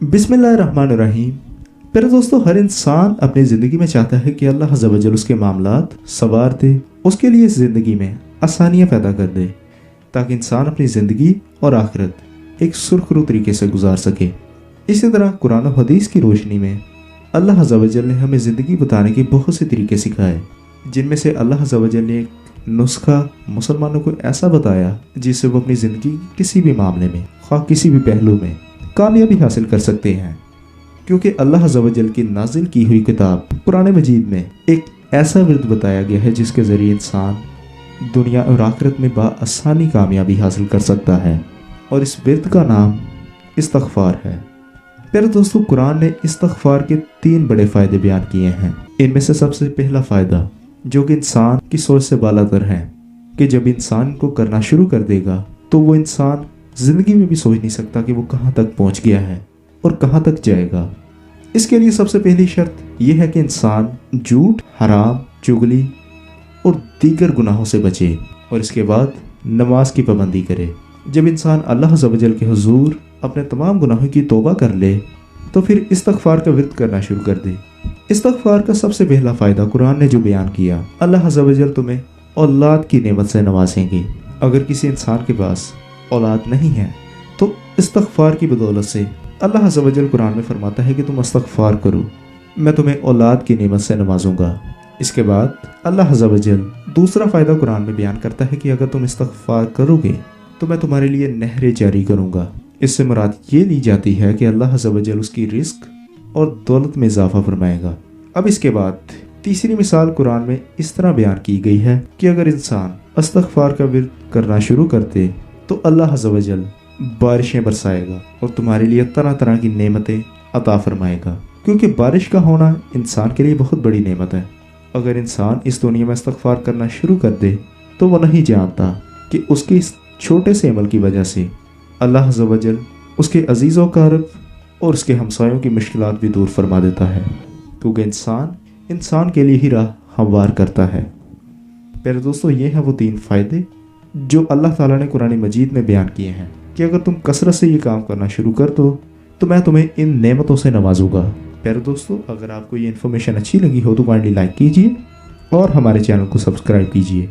बिस्मिल्लाहिर्रहमानिर्रहीम। प्यारे दोस्तों, हर इंसान अपनी ज़िंदगी में चाहता है कि अल्लाह अज़्ज़ा व जल उसके मामलात सवार दे, उसके लिए इस ज़िंदगी में आसानियाँ पैदा कर दे ताकि इंसान अपनी ज़िंदगी और आखिरत एक सुरखरू तरीके से गुजार सके। इसी तरह कुरान और हदीस की रोशनी में अल्लाह अज़्ज़ा व जल ने हमें ज़िंदगी बताने के बहुत से तरीके सिखाए, जिनमें से अल्लाह अज़्ज़ा व जल ने एक नुस्खा मुसलमानों को ऐसा बताया जिससे वो अपनी ज़िंदगी के किसी भी मामले में, ख़ास किसी भी पहलू में कामयाबी हासिल कर सकते हैं। क्योंकि अल्लाह अज़्ज़ा व जल की नाजिल की हुई किताब कुरान मजीद में एक ऐसा विर्द बताया गया है जिसके ज़रिए इंसान दुनिया और आखिरत में बआसानी कामयाबी हासिल कर सकता है, और इस विर्द का नाम इस्तग़फ़ार है। प्यारे दोस्तों, कुरान ने इस्तग़फ़ार के 3 बड़े फ़ायदे बयान किए हैं। इनमें से सबसे पहला फ़ायदा, जो कि इंसान की सोच से बालातर है, कि जब इंसान को करना शुरू कर देगा तो वो इंसान ज़िंदगी में भी सोच नहीं सकता कि वो कहाँ तक पहुँच गया है और कहाँ तक जाएगा। इसके लिए सबसे पहली शर्त यह है कि इंसान झूठ, हराम, चुगली और दीगर गुनाहों से बचे, और इसके बाद नमाज की पाबंदी करे। जब इंसान अल्लाह अज़्ज़ा व जल के हुजूर अपने तमाम गुनाहों की तौबा कर ले तो फिर इस्तग़फ़ार का विर्द करना शुरू कर दे। इस्तग़फ़ार का सबसे पहला फ़ायदा कुरान ने जो बयान किया, अल्लाह अज़्ज़ा व जल तुम्हें औलाद की नेमत से नवाजेंगे। अगर किसी इंसान के पास औलाद नहीं है तो इस्तग़फ़ार की बदौलत से अल्लाह अज़्ज़ा व जल कुरान में फरमाता है कि तुम इस्तग़फ़ार करो, मैं तुम्हें औलाद की नेमत से नवाजूंगा। इसके बाद अल्लाह अज़्ज़ा व जल दूसरा फ़ायदा कुरान में बयान करता है कि अगर तुम इस्तग़फ़ार करोगे तो मैं तुम्हारे लिए नहरें जारी करूँगा। इससे मुराद ये ली जाती है कि अल्लाह अज़्ज़ा व जल उसकी रिस्क और दौलत में इजाफा फरमाएगा। अब इसके बाद तीसरी मिसाल कुरान में इस तरह बयान की गई है कि अगर इंसान इस्तग़फ़ार का विर्द करना शुरू कर दे तो अल्लाह अज़्ज़ा व जल बारिशें बरसाएगा और तुम्हारे लिए तरह तरह की नेमतें अता फरमाएगा। क्योंकि बारिश का होना इंसान के लिए बहुत बड़ी नेमत है। अगर इंसान इस दुनिया में इस्तग़फ़ार करना शुरू कर दे तो वो नहीं जानता कि उसके इस छोटे से अमल की वजह से अल्लाह अज़्ज़ा व जल उसके अजीज़ व क़रीब और उसके हमसायों की मुश्किलात भी दूर फरमा देता है, क्योंकि इंसान के लिए ही राह हमवार करता है। प्यारे दोस्तों, ये हैं वो 3 फ़ायदे जो अल्लाह ताला ने कुरान मजीद में बयान किए हैं कि अगर तुम कसरत से ये काम करना शुरू कर दो तो मैं तुम्हें इन नेमतों से नवाजूंगा। प्यारे दोस्तों, अगर आपको ये इन्फॉर्मेशन अच्छी लगी हो तो काइंडली लाइक कीजिए और हमारे चैनल को सब्सक्राइब कीजिए।